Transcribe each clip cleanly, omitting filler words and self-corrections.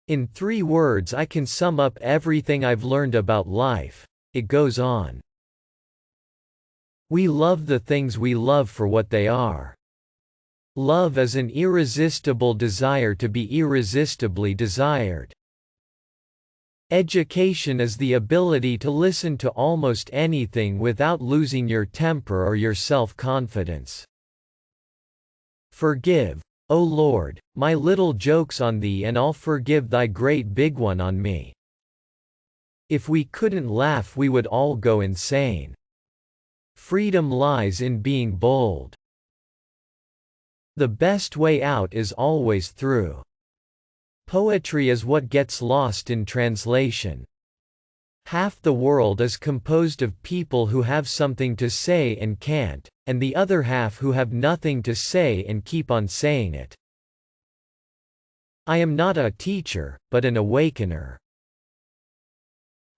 In 3 words I can sum up everything I've learned about life. It goes on. We love the things we love for what they are. Love is an irresistible desire to be irresistibly desired. Education is the ability to listen to almost anything without losing your temper or your self-confidence. Forgive, O Lord, my little jokes on thee, and I'll forgive thy great big one on me. If we couldn't laugh, we would all go insane. Freedom lies in being bold. The best way out is always through. Poetry is what gets lost in translation. Half the world is composed of people who have something to say and can't, and the other half who have nothing to say and keep on saying it. I am not a teacher, but an awakener.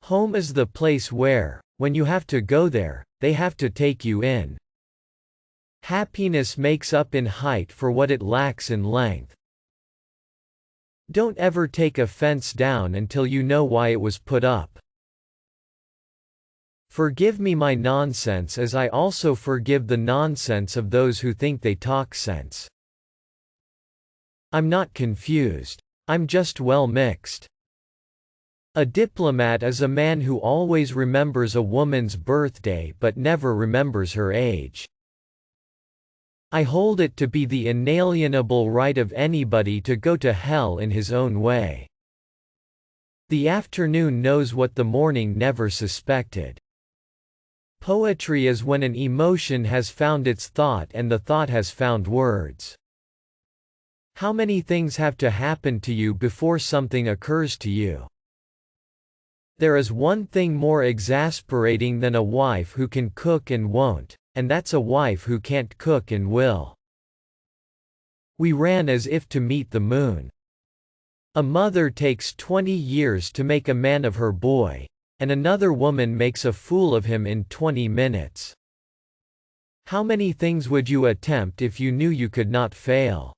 Home is the place where, when you have to go there, they have to take you in. Happiness makes up in height for what it lacks in length. Don't ever take a fence down until you know why it was put up. Forgive me my nonsense, as I also forgive the nonsense of those who think they talk sense. I'm not confused. I'm just well mixed. A diplomat is a man who always remembers a woman's birthday but never remembers her age. I hold it to be the inalienable right of anybody to go to hell in his own way. The afternoon knows what the morning never suspected. Poetry is when an emotion has found its thought and the thought has found words. How many things have to happen to you before something occurs to you? There is one thing more exasperating than a wife who can cook and won't, and that's a wife who can't cook and will. We ran as if to meet the moon. A mother takes 20 years to make a man of her boy, and another woman makes a fool of him in 20 minutes. How many things would you attempt if you knew you could not fail?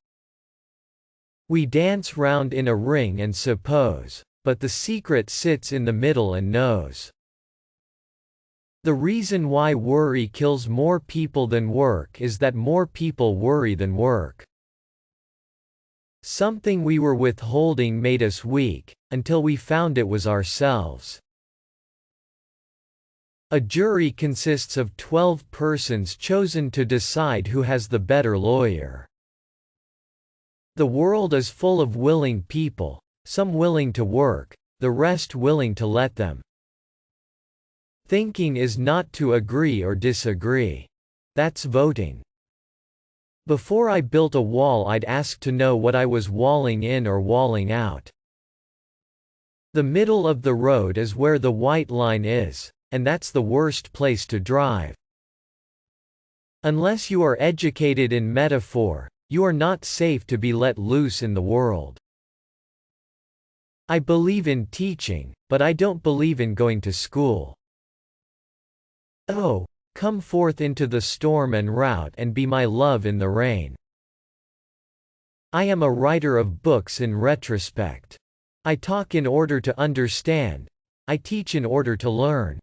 We dance round in a ring and suppose, but the secret sits in the middle and knows. The reason why worry kills more people than work is that more people worry than work. Something we were withholding made us weak, until we found it was ourselves. A jury consists of 12 persons chosen to decide who has the better lawyer. The world is full of willing people, some willing to work, the rest willing to let them. Thinking is not to agree or disagree. That's voting. Before I built a wall, I'd ask to know what I was walling in or walling out. The middle of the road is where the white line is, and that's the worst place to drive. Unless you are educated in metaphor, you are not safe to be let loose in the world. I believe in teaching, but I don't believe in going to school. Oh, come forth into the storm and rout and be my love in the rain. I am a writer of books in retrospect. I talk in order to understand. I teach in order to learn.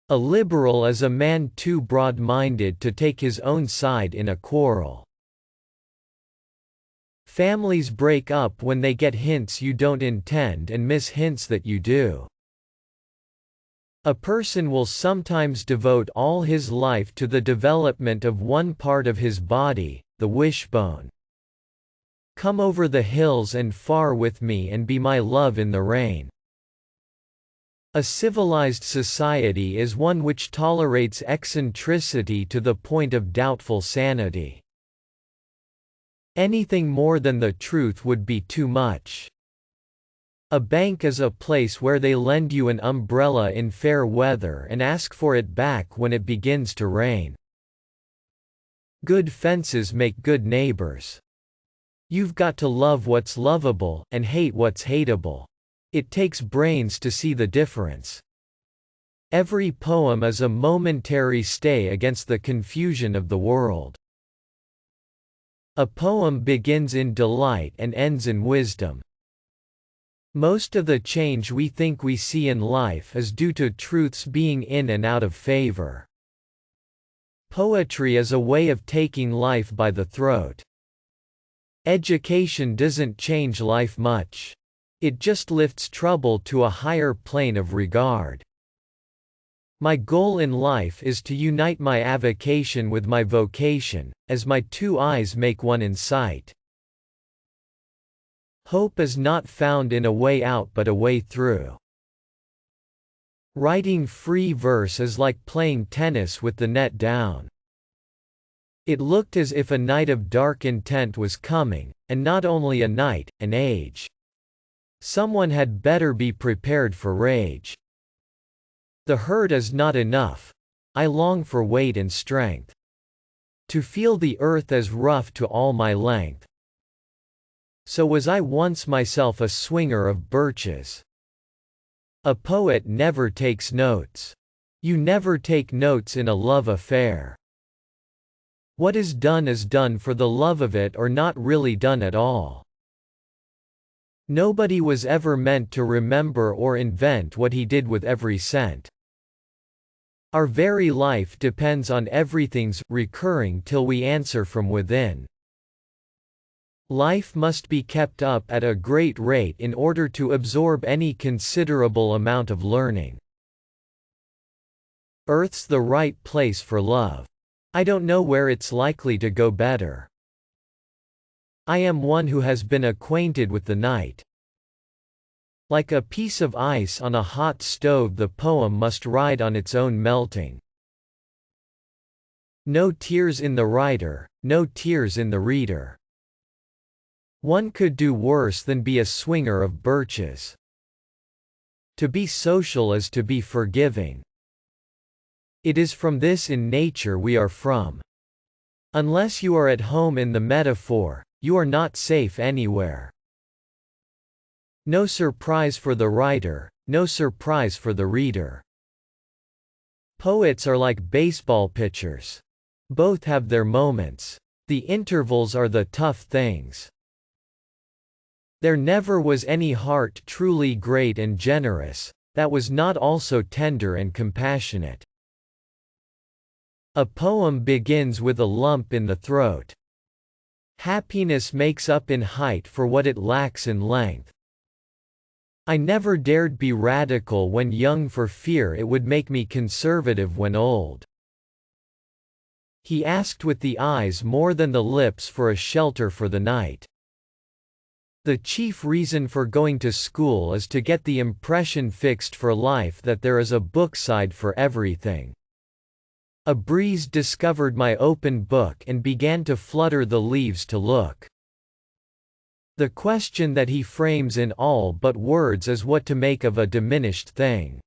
A liberal is a man too broad-minded to take his own side in a quarrel. Families break up when they get hints you don't intend and miss hints that you do. A person will sometimes devote all his life to the development of one part of his body, the wishbone. Come over the hills and far with me and be my love in the rain. A civilized society is one which tolerates eccentricity to the point of doubtful sanity. Anything more than the truth would be too much. A bank is a place where they lend you an umbrella in fair weather and ask for it back when it begins to rain. Good fences make good neighbors. You've got to love what's lovable and hate what's hateable. It takes brains to see the difference. Every poem is a momentary stay against the confusion of the world. A poem begins in delight and ends in wisdom. Most of the change we think we see in life is due to truths being in and out of favor. Poetry is a way of taking life by the throat. Education doesn't change life much. It just lifts trouble to a higher plane of regard. My goal in life is to unite my avocation with my vocation, as my two eyes make one in sight. Hope is not found in a way out but a way through. Writing free verse is like playing tennis with the net down. It looked as if a night of dark intent was coming, and not only a night, an age. Someone had better be prepared for rage. The hurt is not enough. I long for weight and strength. To feel the earth as rough to all my length. So was I once myself a swinger of birches. A poet never takes notes. You never take notes in a love affair. What is done for the love of it or not really done at all. Nobody was ever meant to remember or invent what he did with every cent. Our very life depends on everything's recurring till we answer from within. Life must be kept up at a great rate in order to absorb any considerable amount of learning. Earth's the right place for love. I don't know where it's likely to go better. I am one who has been acquainted with the night. Like a piece of ice on a hot stove, the poem must ride on its own melting. No tears in the writer, no tears in the reader. One could do worse than be a swinger of birches. To be social is to be forgiving. It is from this in nature we are from. Unless you are at home in the metaphor, you are not safe anywhere. No surprise for the writer, no surprise for the reader. Poets are like baseball pitchers. Both have their moments. The intervals are the tough things. There never was any heart truly great and generous, that was not also tender and compassionate. A poem begins with a lump in the throat. Happiness makes up in height for what it lacks in length. I never dared be radical when young for fear it would make me conservative when old. He asked with the eyes more than the lips for a shelter for the night. The chief reason for going to school is to get the impression fixed for life that there is a book side for everything. A breeze discovered my open book and began to flutter the leaves to look. The question that he frames in all but words is what to make of a diminished thing.